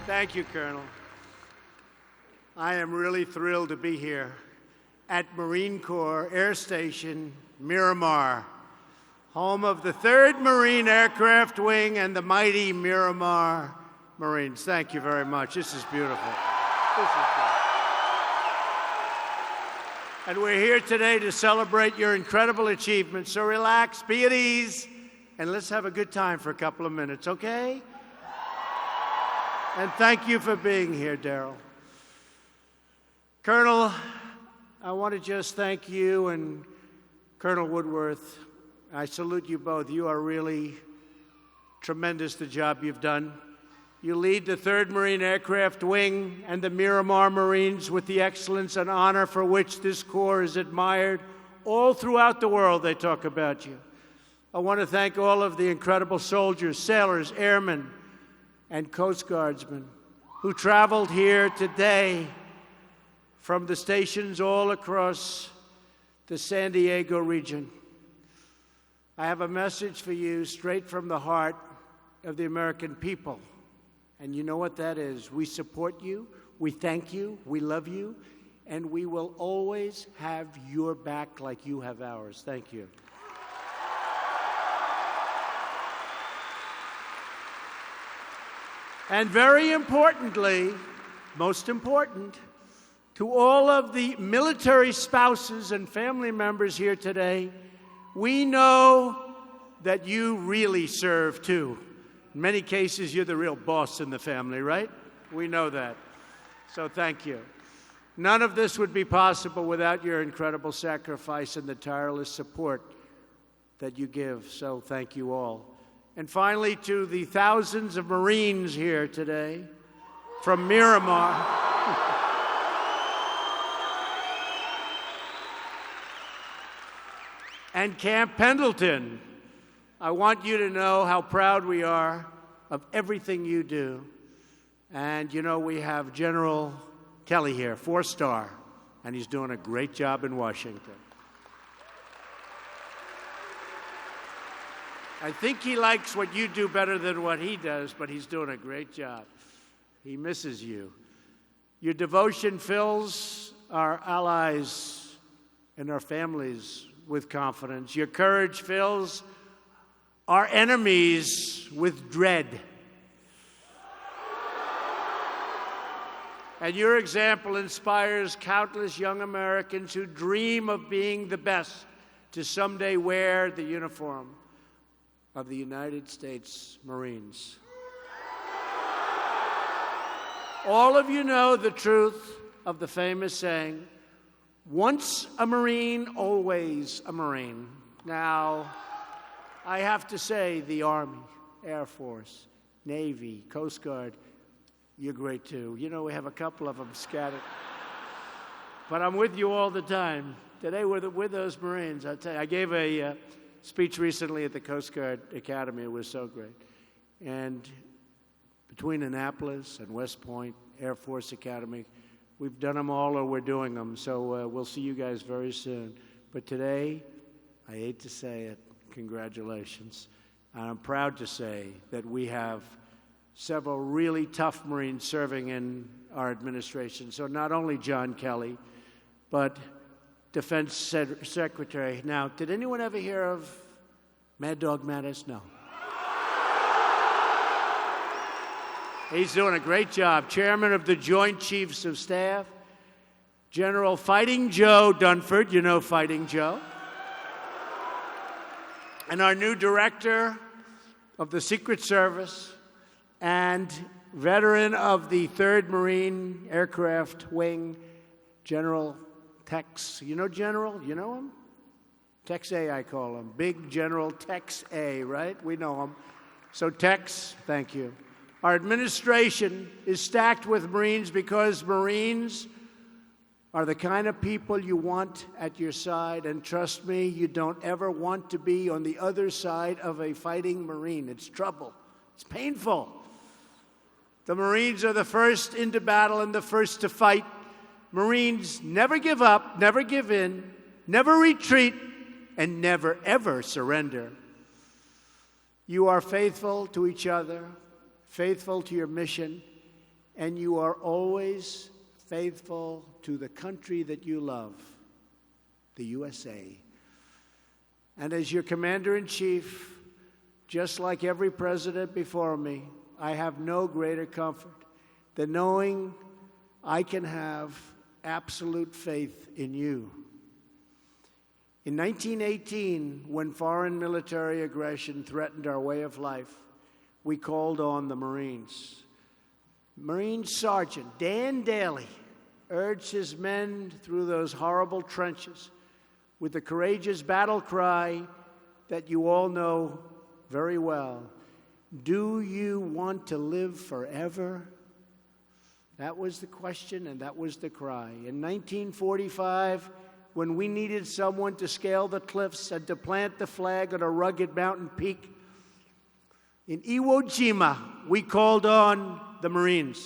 Thank you, Colonel. I am really thrilled to be here at Marine Corps Air Station Miramar, home of the 3rd Marine Aircraft Wing and the mighty Miramar Marines. Thank you very much. This is beautiful. This is beautiful. And we're here today to celebrate your incredible achievements. So relax, be at ease, and let's have a good time for a couple of minutes, okay? And thank you for being here, Daryl. Colonel, I want to just thank you and Colonel Woodworth. I salute you both. You are really tremendous, the job you've done. You lead the 3rd Marine Aircraft Wing and the Miramar Marines with the excellence and honor for which this Corps is admired. All throughout the world, they talk about you. I want to thank all of the incredible soldiers, sailors, airmen, and Coast Guardsmen who traveled here today from the stations all across the San Diego region. I have a message for you straight from the heart of the American people. And you know what that is. We support you, we thank you, we love you, and we will always have your back like you have ours. Thank you. And very importantly, most important, to all of the military spouses and family members here today, we know that you really serve too. In many cases, you're the real boss in the family, right? We know that. So thank you. None of this would be possible without your incredible sacrifice and the tireless support that you give. So thank you all. And finally, to the thousands of Marines here today from Miramar. And Camp Pendleton, I want you to know how proud we are of everything you do. And you know, we have General Kelly here, 4-star, and he's doing a great job in Washington. I think he likes what you do better than what he does, but he's doing a great job. He misses you. Your devotion fills our allies and our families with confidence. Your courage fills our enemies with dread. And your example inspires countless young Americans who dream of being the best to someday wear the uniform of the United States Marines. All of you know the truth of the famous saying, once a Marine, always a Marine. Now, I have to say, the Army, Air Force, Navy, Coast Guard, you're great too. You know, we have a couple of them scattered. But I'm with you all the time. Today, we're with those Marines. I tell you, I gave a speech recently at the Coast Guard Academy. It was so great. And between Annapolis and West Point, Air Force Academy, we've done them all or we're doing them. So we'll see you guys very soon. But today, I hate to say it, congratulations. And I'm proud to say that we have several really tough Marines serving in our administration. So not only John Kelly, but Defense Secretary. Now, did anyone ever hear of Mad Dog Mattis? No. He's doing a great job. Chairman of the Joint Chiefs of Staff, General Fighting Joe Dunford. You know Fighting Joe. And our new director of the Secret Service and veteran of the 3rd Marine Aircraft Wing, General Tex. You know General? You know him? Tex A, I call him. Big General Tex A, right? We know him. So Tex, thank you. Our administration is stacked with Marines because Marines are the kind of people you want at your side. And trust me, you don't ever want to be on the other side of a fighting Marine. It's trouble. It's painful. The Marines are the first into battle and the first to fight. Marines never give up, never give in, never retreat, and never, ever surrender. You are faithful to each other, faithful to your mission, and you are always faithful to the country that you love, the USA. And as your commander-in-chief, just like every president before me, I have no greater comfort than knowing I can have absolute faith in you. In 1918, when foreign military aggression threatened our way of life, we called on the Marines. Marine Sergeant Dan Daly urged his men through those horrible trenches with the courageous battle cry that you all know very well. Do you want to live forever? That was the question, and that was the cry. In 1945, when we needed someone to scale the cliffs and to plant the flag on a rugged mountain peak, in Iwo Jima, we called on the Marines.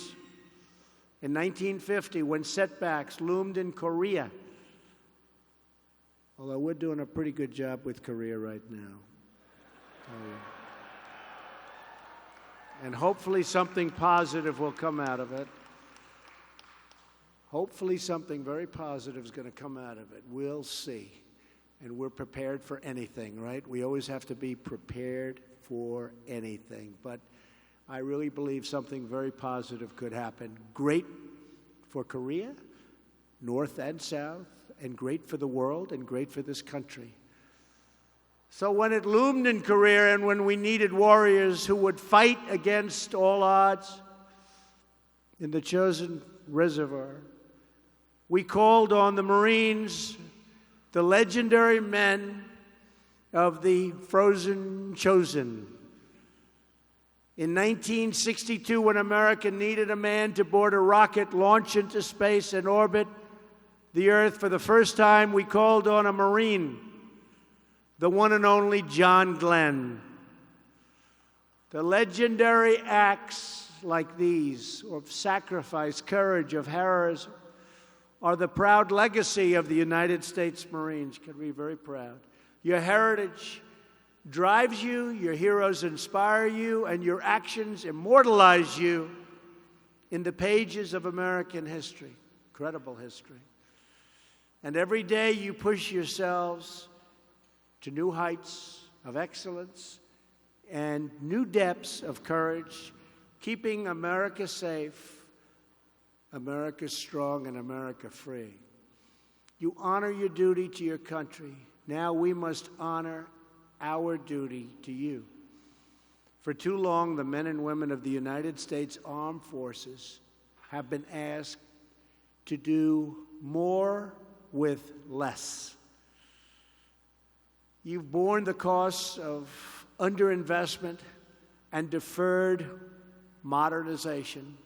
In 1950, when setbacks loomed in Korea, although we're doing a pretty good job with Korea right now. And hopefully something positive will come out of it. Hopefully something very positive is going to come out of it. We'll see. And we're prepared for anything, right? We always have to be prepared for anything. But I really believe something very positive could happen. Great for Korea, North and South, and great for the world, and great for this country. So when it loomed in Korea, and when we needed warriors who would fight against all odds in the chosen reservoir, we called on the Marines, the legendary men of the Frozen Chosen. In 1962, when America needed a man to board a rocket, launch into space, and orbit the Earth for the first time, we called on a Marine, the one and only John Glenn. The legendary acts like these, of sacrifice, courage, of heroism, are the proud legacy of the United States Marines. Can be very proud. Your heritage drives you, your heroes inspire you, and your actions immortalize you in the pages of American history, incredible history. And every day you push yourselves to new heights of excellence and new depths of courage, keeping America safe, America strong, and America free. You honor your duty to your country. Now we must honor our duty to you. For too long, the men and women of the United States Armed Forces have been asked to do more with less. You've borne the costs of underinvestment and deferred modernization,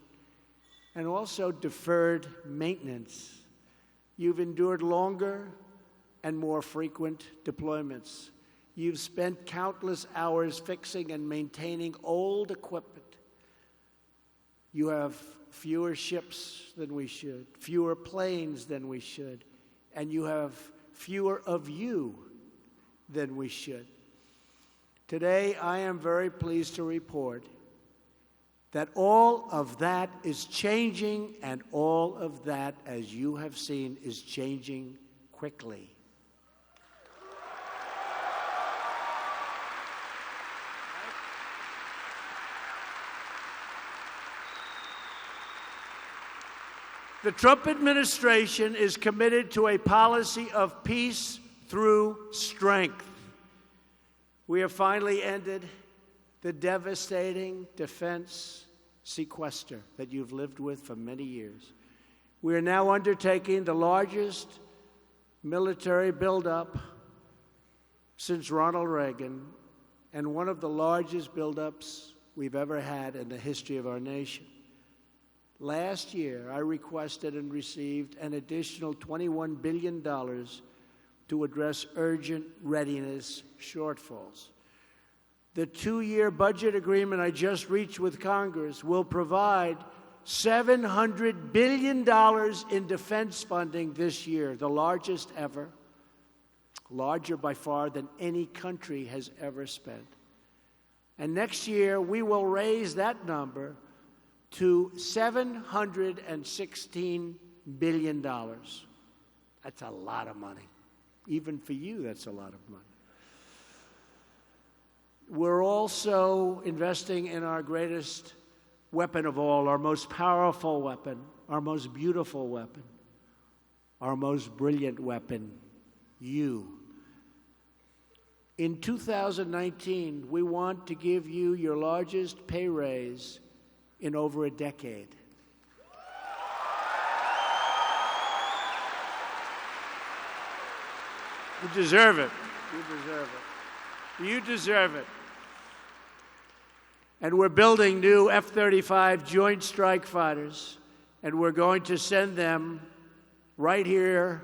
and also deferred maintenance. You've endured longer and more frequent deployments. You've spent countless hours fixing and maintaining old equipment. You have fewer ships than we should, fewer planes than we should, and you have fewer of you than we should. Today, I am very pleased to report that all of that is changing, and all of that, as you have seen, is changing quickly. The Trump administration is committed to a policy of peace through strength. We have finally ended the devastating defense sequester that you've lived with for many years. We are now undertaking the largest military buildup since Ronald Reagan, and one of the largest buildups we've ever had in the history of our nation. Last year, I requested and received an additional $21 billion to address urgent readiness shortfalls. The 2-year budget agreement I just reached with Congress will provide $700 billion in defense funding this year, the largest ever, larger by far than any country has ever spent. And next year, we will raise that number to $716 billion. That's a lot of money. Even for you, that's a lot of money. We're also investing in our greatest weapon of all, our most powerful weapon, our most beautiful weapon, our most brilliant weapon, you. In 2019, we want to give you your largest pay raise in over a decade. You deserve it. You deserve it. You deserve it. And we're building new F-35 Joint Strike Fighters, and we're going to send them right here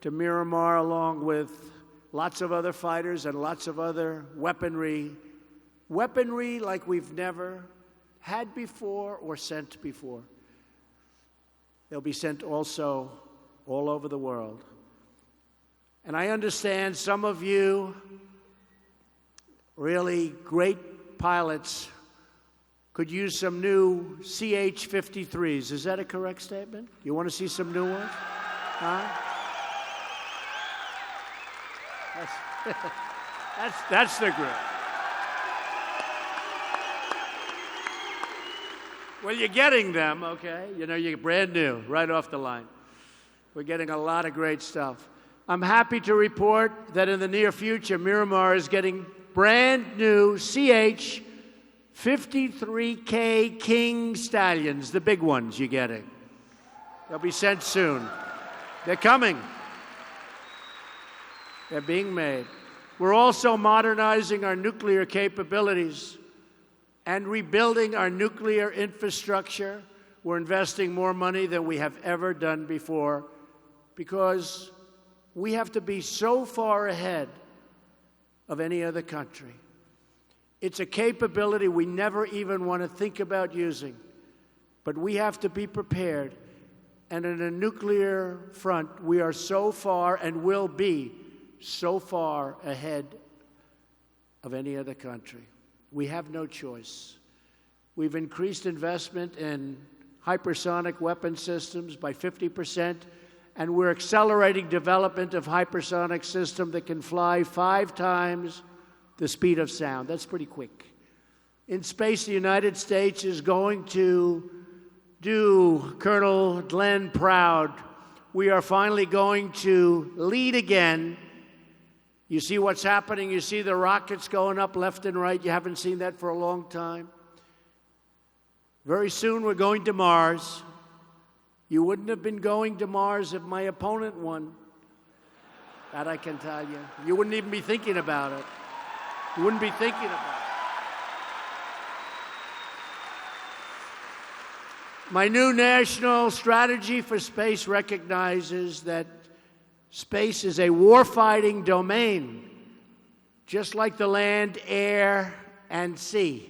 to Miramar along with lots of other fighters and lots of other weaponry like we've never had before or sent before. They'll be sent also all over the world. And I understand some of you, really great pilots, could use some new CH-53s. Is that a correct statement? You want to see some new ones? Huh? That's the group. Well, you're getting them, okay? You know, you're brand new, right off the line. We're getting a lot of great stuff. I'm happy to report that in the near future, Miramar is getting brand new CH-53K King Stallions, the big ones you're getting. They'll be sent soon. They're coming. They're being made. We're also modernizing our nuclear capabilities and rebuilding our nuclear infrastructure. We're investing more money than we have ever done before because we have to be so far ahead of any other country. It's a capability we never even want to think about using, but we have to be prepared. And in a nuclear front, we are so far and will be so far ahead of any other country. We have no choice. We've increased investment in hypersonic weapon systems by 50%, and we're accelerating development of hypersonic system that can fly 5 times the speed of sound. That's pretty quick. In space, the United States is going to do Colonel Glenn proud. We are finally going to lead again. You see what's happening. You see the rockets going up left and right. You haven't seen that for a long time. Very soon we're going to Mars. You wouldn't have been going to Mars if my opponent won. That I can tell you. You wouldn't even be thinking about it. You wouldn't be thinking about it. My new national strategy for space recognizes that space is a warfighting domain, just like the land, air, and sea.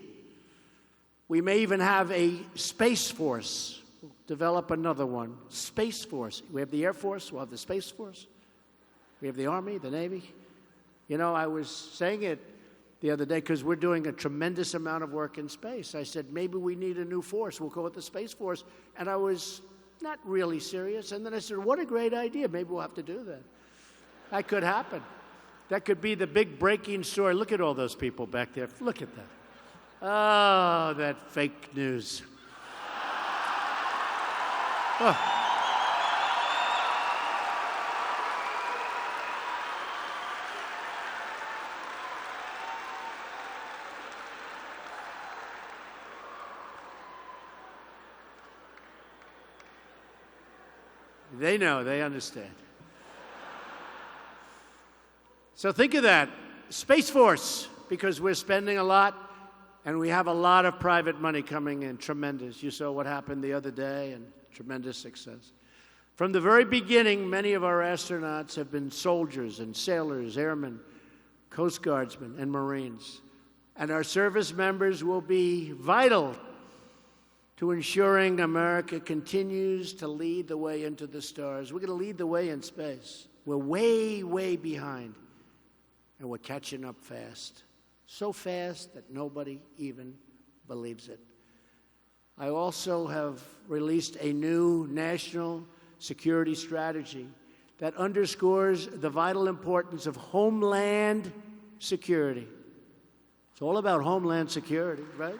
We may even have a space force. We'll develop another one. Space Force. We have the Air Force. We'll have the Space Force. We have the Army, the Navy. You know, I was saying it the other day because we're doing a tremendous amount of work in space. I said, maybe we need a new force. We'll call it the Space Force. And I was not really serious. And then I said, what a great idea. Maybe we'll have to do that. That could happen. That could be the big breaking story. Look at all those people back there. Look at that. Oh, that fake news. Oh. They know, they understand. So think of that, Space Force, because we're spending a lot and we have a lot of private money coming in, tremendous. You saw what happened the other day and tremendous success. From the very beginning, many of our astronauts have been soldiers and sailors, airmen, Coast Guardsmen, and Marines. And our service members will be vital to ensuring America continues to lead the way into the stars. We're going to lead the way in space. We're way, way behind, and we're catching up fast. So fast that nobody even believes it. I also have released a new national security strategy that underscores the vital importance of homeland security. It's all about homeland security, right?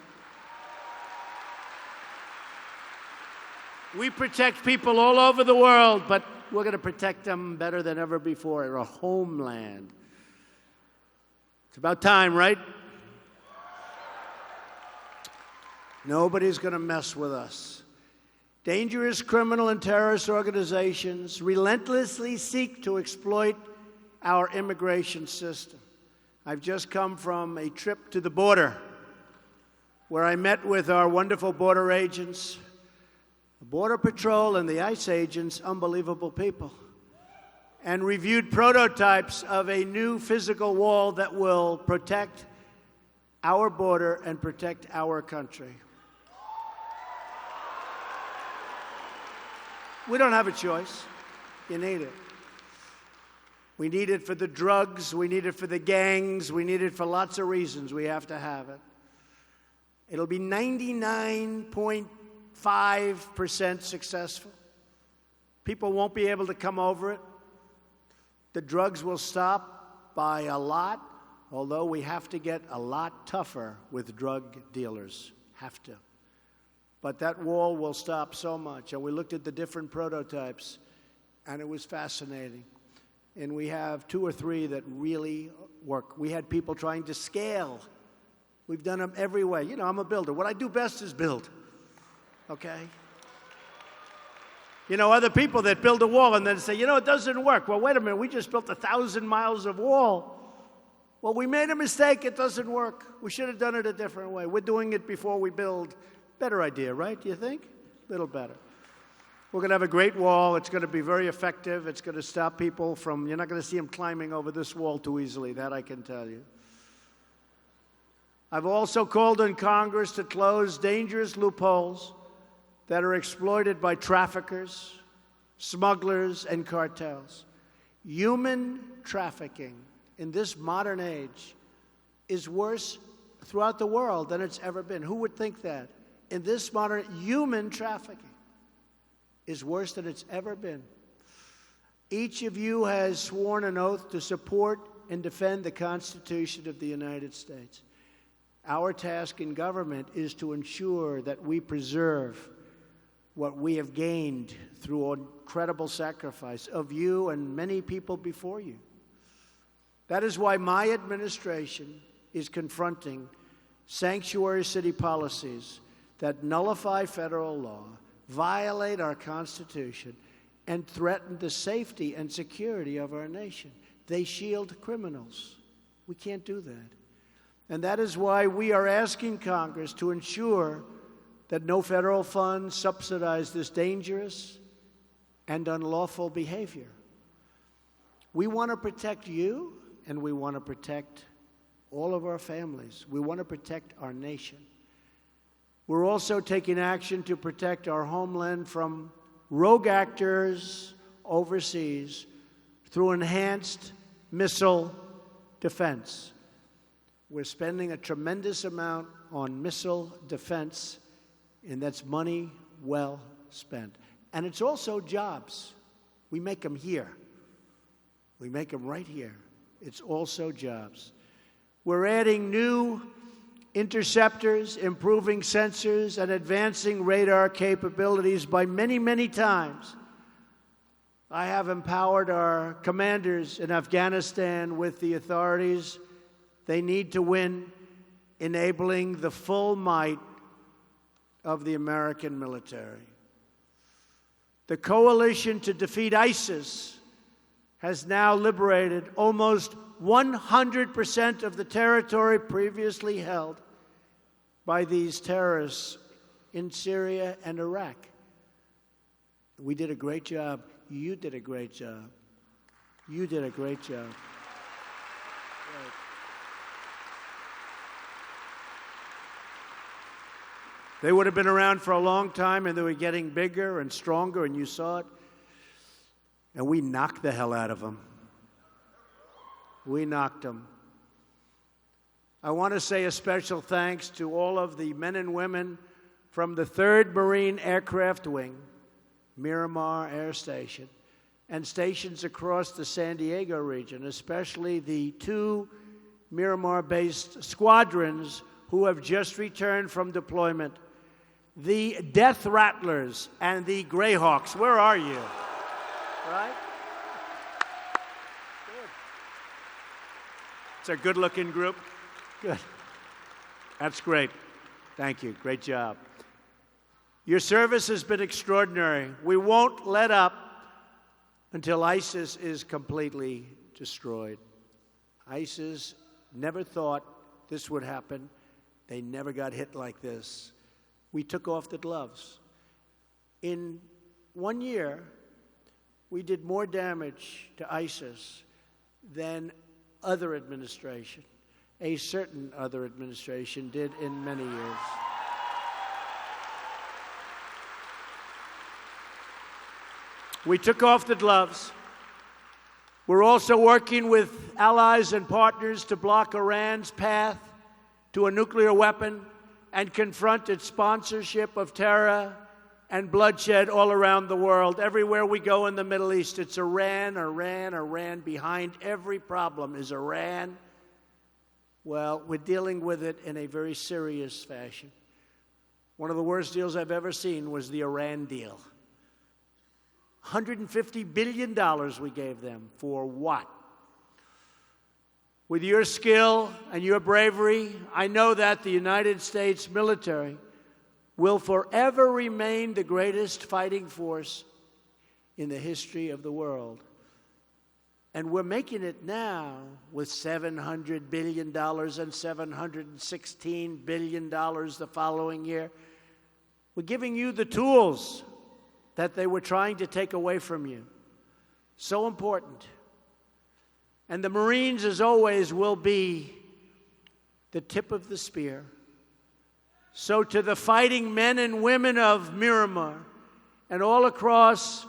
We protect people all over the world, but we're going to protect them better than ever before in our homeland. It's about time, right? Nobody's going to mess with us. Dangerous criminal and terrorist organizations relentlessly seek to exploit our immigration system. I've just come from a trip to the border where I met with our wonderful border agents, the Border Patrol and the ICE agents, unbelievable people, and reviewed prototypes of a new physical wall that will protect our border and protect our country. We don't have a choice. You need it. We need it for the drugs. We need it for the gangs. We need it for lots of reasons. We have to have it. It'll be 99.5% successful. People won't be able to come over it. The drugs will stop by a lot, although we have to get a lot tougher with drug dealers. Have to. But that wall will stop so much. And we looked at the different prototypes, and it was fascinating. And we have 2 or 3 that really work. We had people trying to scale. We've done them every way. You know, I'm a builder. What I do best is build, okay? You know, other people that build a wall and then say, you know, it doesn't work. Well, wait a minute, we just built 1,000 miles of wall. Well, we made a mistake, it doesn't work. We should have done it a different way. We're doing it before we build. Better idea, right, do you think? A little better. We're going to have a great wall. It's going to be very effective. It's going to stop people from, you're not going to see them climbing over this wall too easily, that I can tell you. I've also called on Congress to close dangerous loopholes that are exploited by traffickers, smugglers, and cartels. Human trafficking in this modern age is worse throughout the world than it's ever been. Who would think that? In this modern, human trafficking is worse than it's ever been. Each of you has sworn an oath to support and defend the Constitution of the United States. Our task in government is to ensure that we preserve what we have gained through incredible sacrifice of you and many people before you. That is why my administration is confronting sanctuary city policies that nullify federal law, violate our Constitution, and threaten the safety and security of our nation. They shield criminals. We can't do that. And that is why we are asking Congress to ensure that no federal funds subsidize this dangerous and unlawful behavior. We want to protect you, and we want to protect all of our families. We want to protect our nation. We're also taking action to protect our homeland from rogue actors overseas through enhanced missile defense. We're spending a tremendous amount on missile defense, and that's money well spent. And it's also jobs. We make them here. We make them right here. It's also jobs. We're adding new interceptors, improving sensors, and advancing radar capabilities by many, many times. I have empowered our commanders in Afghanistan with the authorities they need to win, enabling the full might of the American military. The coalition to defeat ISIS has now liberated almost 100% of the territory previously held by these terrorists in Syria and Iraq. We did a great job. You did a great job. You did a great job. Right. They would have been around for a long time, and they were getting bigger and stronger, and you saw it. And we knocked the hell out of them. We knocked them. I want to say a special thanks to all of the men and women from the 3rd Marine Aircraft Wing, Miramar Air Station, and stations across the San Diego region, especially the 2 Miramar-based squadrons who have just returned from deployment, the Death Rattlers and the Greyhawks. Where are you? Right? Good. It's a good-looking group. Good. That's great. Thank you. Great job. Your service has been extraordinary. We won't let up until ISIS is completely destroyed. ISIS never thought this would happen. They never got hit like this. We took off the gloves. In 1 year, we did more damage to ISIS than other administration, a certain other administration did in many years. We took off the gloves. We're also working with allies and partners to block Iran's path to a nuclear weapon and confront its sponsorship of terror and bloodshed all around the world. Everywhere we go in the Middle East, it's Iran, Iran, Iran. Behind every problem is Iran. Well, we're dealing with it in a very serious fashion. One of the worst deals I've ever seen was the Iran deal. $150 billion we gave them. For what? With your skill and your bravery, I know that the United States military will forever remain the greatest fighting force in the history of the world. And we're making it now with $700 billion and $716 billion the following year. We're giving you the tools that they were trying to take away from you. So important. And the Marines, as always, will be the tip of the spear. So to the fighting men and women of Miramar and all across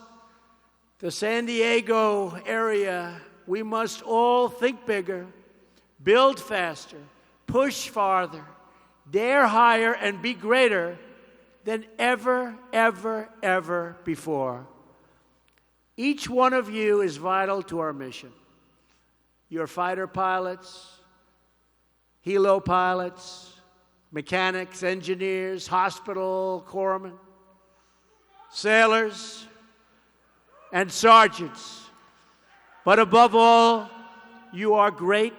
the San Diego area, we must all think bigger, build faster, push farther, dare higher, and be greater than ever, ever, ever before. Each one of you is vital to our mission. Your fighter pilots, helo pilots, mechanics, engineers, hospital corpsmen, sailors, and sergeants. But above all, you are great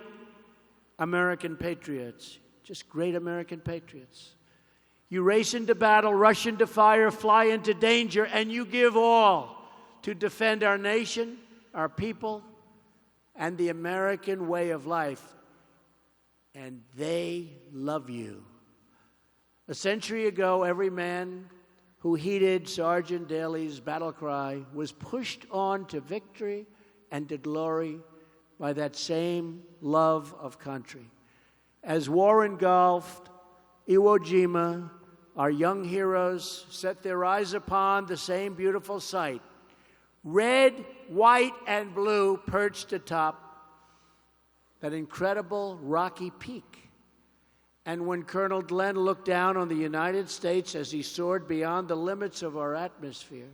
American patriots, just great American patriots. You race into battle, rush into fire, fly into danger, and you give all to defend our nation, our people, and the American way of life. And they love you. A century ago, every man who heeded Sergeant Daly's battle cry was pushed on to victory and to glory by that same love of country. As war engulfed Iwo Jima, our young heroes set their eyes upon the same beautiful sight. Red, white, and blue perched atop that incredible rocky peak. And when Colonel Glenn looked down on the United States as he soared beyond the limits of our atmosphere,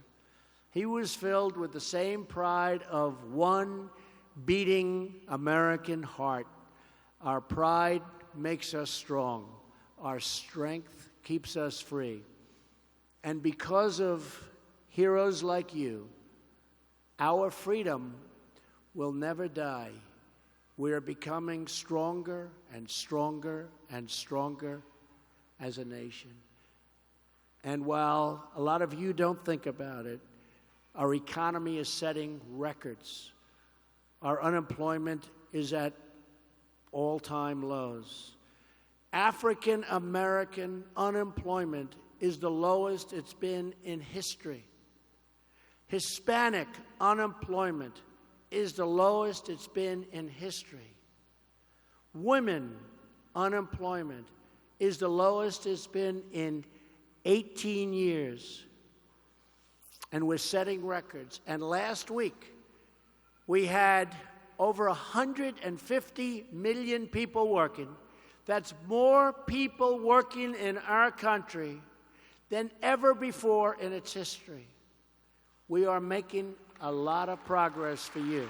he was filled with the same pride of one beating American heart. Our pride makes us strong. Our strength keeps us free. And because of heroes like you, our freedom will never die. We are becoming stronger and stronger and stronger as a nation. And while a lot of you don't think about it, our economy is setting records. Our unemployment is at all-time lows. African American unemployment is the lowest it's been in history. Hispanic unemployment is the lowest it's been in history. Women unemployment is the lowest it's been in 18 years. And we're setting records. And last week, we had over 150 million people working. That's more people working in our country than ever before in its history. We are making a lot of progress for you.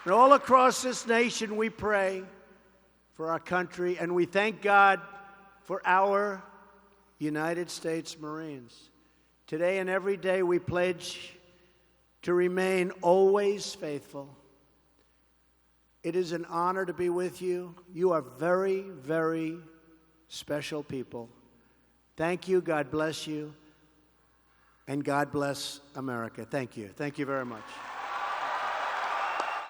And all across this nation, we pray for our country, and we thank God for our United States Marines. Today and every day, we pledge to remain always faithful. It is an honor to be with you. You are very, very special people. Thank you. God bless you. And God bless America. Thank you. Thank you very much.